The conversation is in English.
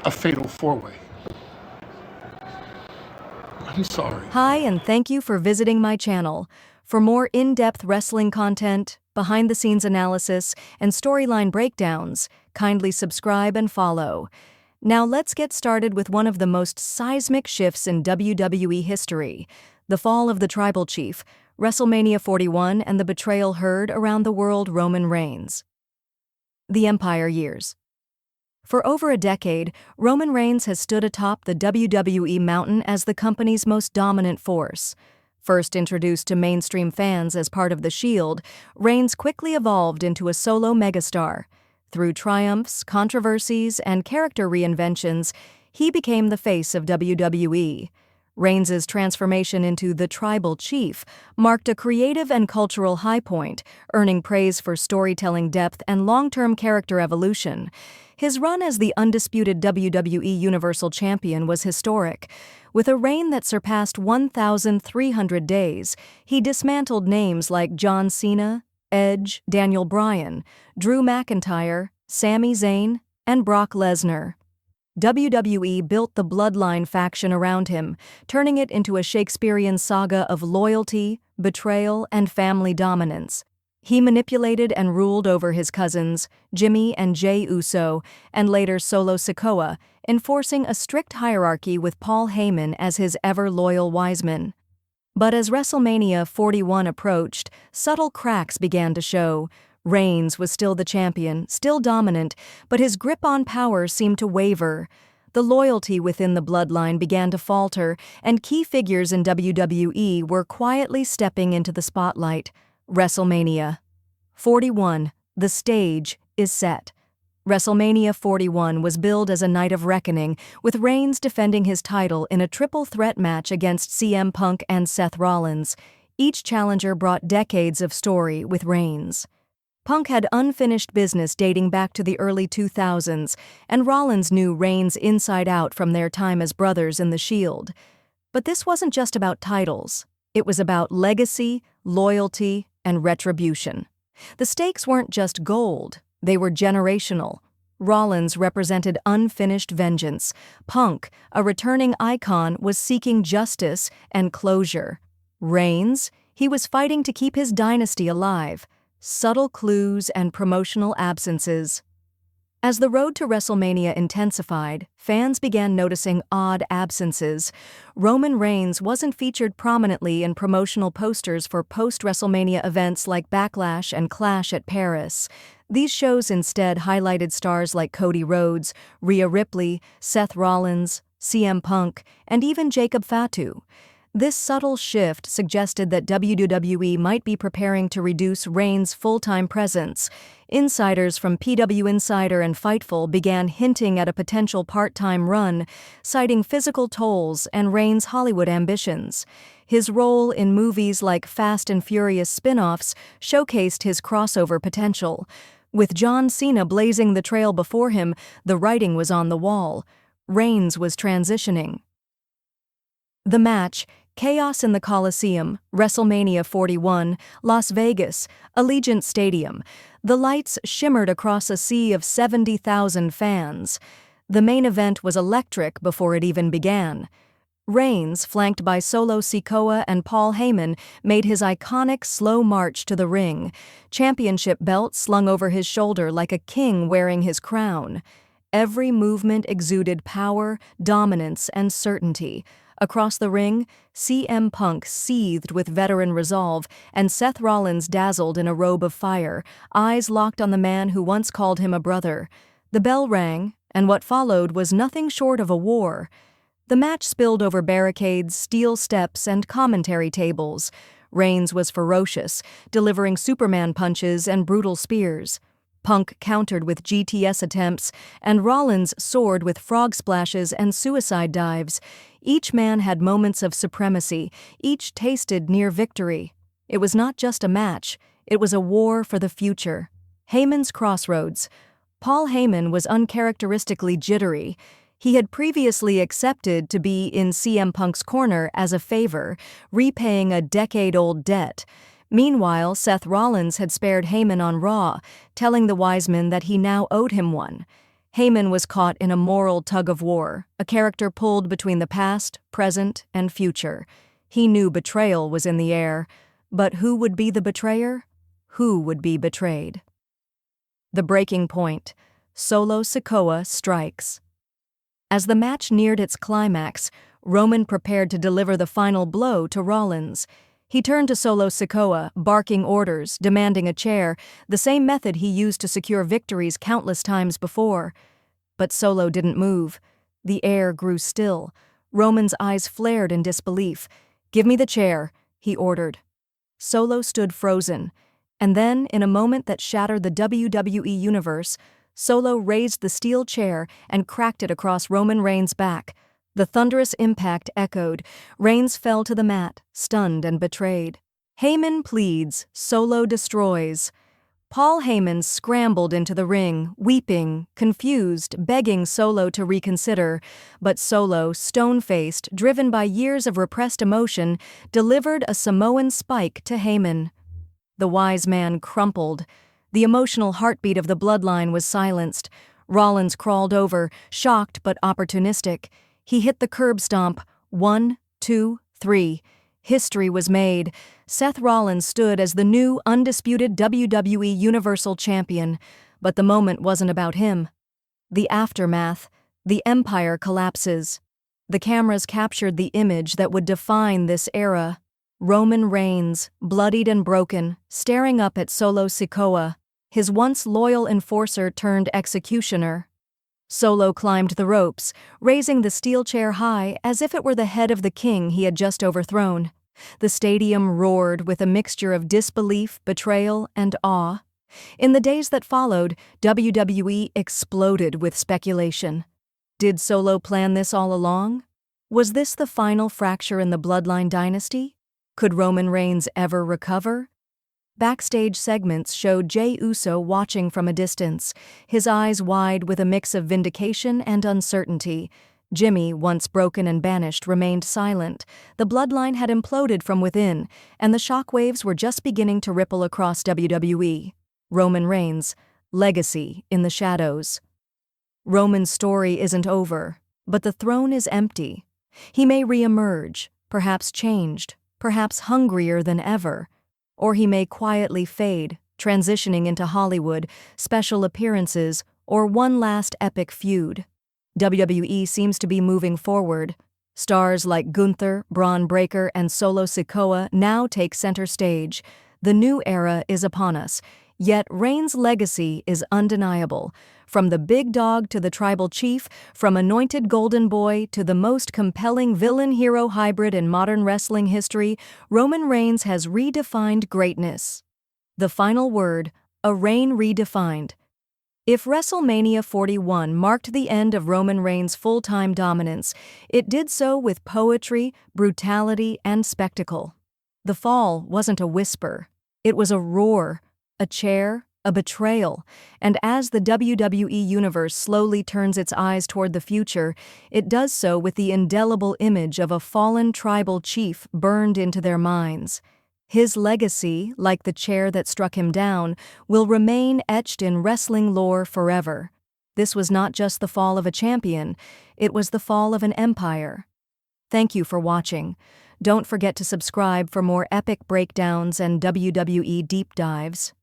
a fatal four-way. I'm sorry. Hi, and thank you for visiting my channel. For more in-depth wrestling content, behind-the-scenes analysis, and storyline breakdowns, kindly subscribe and follow. Now let's get started with one of the most seismic shifts in WWE history, the fall of the Tribal Chief, WrestleMania 41, and the betrayal heard around the world Roman Reigns. The Empire Years. For over a decade, Roman Reigns has stood atop the WWE mountain as the company's most dominant force. First introduced to mainstream fans as part of The Shield, Reigns quickly evolved into a solo megastar. Through triumphs, controversies, and character reinventions, he became the face of WWE. Reigns' transformation into the Tribal Chief marked a creative and cultural high point, earning praise for storytelling depth and long-term character evolution. His run as the undisputed WWE Universal Champion was historic. With a reign that surpassed 1,300 days, he dismantled names like John Cena, Edge, Daniel Bryan, Drew McIntyre, Sami Zayn, and Brock Lesnar. WWE built the Bloodline faction around him, turning it into a Shakespearean saga of loyalty, betrayal, and family dominance. He manipulated and ruled over his cousins, Jimmy and Jey Uso, and later Solo Sikoa, enforcing a strict hierarchy with Paul Heyman as his ever-loyal wiseman. But as WrestleMania 41 approached, subtle cracks began to show. Reigns was still the champion, still dominant, but his grip on power seemed to waver. The loyalty within the bloodline began to falter, and key figures in WWE were quietly stepping into the spotlight. WrestleMania 41. The stage is set. WrestleMania 41 was billed as a night of reckoning, with Reigns defending his title in a triple threat match against CM Punk and Seth Rollins. Each challenger brought decades of story with Reigns. Punk had unfinished business dating back to the early 2000s, and Rollins knew Reigns inside out from their time as brothers in The Shield. But this wasn't just about titles. It was about legacy, loyalty, and retribution. The stakes weren't just gold, they were generational. Rollins represented unfinished vengeance. Punk, a returning icon, was seeking justice and closure. Reigns, he was fighting to keep his dynasty alive. Subtle clues and promotional absences. As the road to WrestleMania intensified, fans began noticing odd absences. Roman Reigns wasn't featured prominently in promotional posters for post-WrestleMania events like Backlash and Clash at Paris. These shows instead highlighted stars like Cody Rhodes, Rhea Ripley, Seth Rollins, CM Punk, and even Jacob Fatu. This subtle shift suggested that WWE might be preparing to reduce Reigns' full-time presence. Insiders from PW Insider and Fightful began hinting at a potential part-time run, citing physical tolls and Reigns' Hollywood ambitions. His role in movies like Fast and Furious spin-offs showcased his crossover potential. With John Cena blazing the trail before him, the writing was on the wall. Reigns was transitioning. The match, Chaos in the Coliseum, WrestleMania 41, Las Vegas, Allegiant Stadium. The lights shimmered across a sea of 70,000 fans. The main event was electric before it even began. Reigns, flanked by Solo Sikoa and Paul Heyman, made his iconic slow march to the ring, championship belt slung over his shoulder like a king wearing his crown. Every movement exuded power, dominance, and certainty. Across the ring, CM Punk seethed with veteran resolve, and Seth Rollins dazzled in a robe of fire, eyes locked on the man who once called him a brother. The bell rang, and what followed was nothing short of a war. The match spilled over barricades, steel steps, and commentary tables. Reigns was ferocious, delivering Superman punches and brutal spears. Punk countered with GTS attempts, and Rollins soared with frog splashes and suicide dives. Each man had moments of supremacy, each tasted near victory. It was not just a match, it was a war for the future. Heyman's crossroads. Paul Heyman was uncharacteristically jittery. He had previously accepted to be in CM Punk's corner as a favor, repaying a decade-old debt. Meanwhile, Seth Rollins had spared Heyman on Raw, telling the Wiseman that he now owed him one. Heyman was caught in a moral tug-of-war, a character pulled between the past, present, and future. He knew betrayal was in the air, but who would be the betrayer? Who would be betrayed? The breaking point. Solo Sikoa strikes. As the match neared its climax, Roman prepared to deliver the final blow to Rollins. He turned to Solo Sikoa, barking orders, demanding a chair, the same method he used to secure victories countless times before. But Solo didn't move. The air grew still. Roman's eyes flared in disbelief. "Give me the chair," he ordered. Solo stood frozen, and then, in a moment that shattered the WWE universe, Solo raised the steel chair and cracked it across Roman Reigns' back. The thunderous impact echoed. Reigns fell to the mat, stunned and betrayed. Heyman pleads, Solo destroys. Paul Heyman scrambled into the ring, weeping, confused, begging Solo to reconsider, but Solo, stone-faced, driven by years of repressed emotion, delivered a Samoan spike to Heyman. The wise man crumpled. The emotional heartbeat of the bloodline was silenced. Rollins crawled over, shocked but opportunistic. He hit the curb stomp. 1, 2, 3. History was made. Seth Rollins stood as the new, undisputed WWE Universal Champion. But the moment wasn't about him. The aftermath. The Empire collapses. The cameras captured the image that would define this era. Roman Reigns, bloodied and broken, staring up at Solo Sikoa, his once loyal enforcer turned executioner. Solo climbed the ropes, raising the steel chair high as if it were the head of the king he had just overthrown. The stadium roared with a mixture of disbelief, betrayal, and awe. In the days that followed, WWE exploded with speculation. Did Solo plan this all along? Was this the final fracture in the Bloodline dynasty? Could Roman Reigns ever recover? Backstage segments showed Jey Uso watching from a distance, his eyes wide with a mix of vindication and uncertainty. Jimmy, once broken and banished, remained silent. The bloodline had imploded from within, and the shockwaves were just beginning to ripple across WWE. Roman Reigns, legacy in the shadows. Roman's story isn't over, but the throne is empty. He may re-emerge, perhaps changed, perhaps hungrier than ever. Or he may quietly fade, transitioning into Hollywood, special appearances, or one last epic feud. WWE seems to be moving forward. Stars like Gunther, Braun Breaker, and Solo Sikoa now take center stage. The new era is upon us, yet Reigns' legacy is undeniable. From the big dog to the tribal chief, from anointed golden boy to the most compelling villain-hero hybrid in modern wrestling history, Roman Reigns has redefined greatness. The final word, a reign redefined. If WrestleMania 41 marked the end of Roman Reigns' full-time dominance, it did so with poetry, brutality, and spectacle. The fall wasn't a whisper. It was a roar, a chair, a betrayal, and as the WWE Universe slowly turns its eyes toward the future, it does so with the indelible image of a fallen tribal chief burned into their minds. His legacy, like the chair that struck him down, will remain etched in wrestling lore forever. This was not just the fall of a champion, it was the fall of an empire. Thank you for watching. Don't forget to subscribe for more epic breakdowns and WWE deep dives.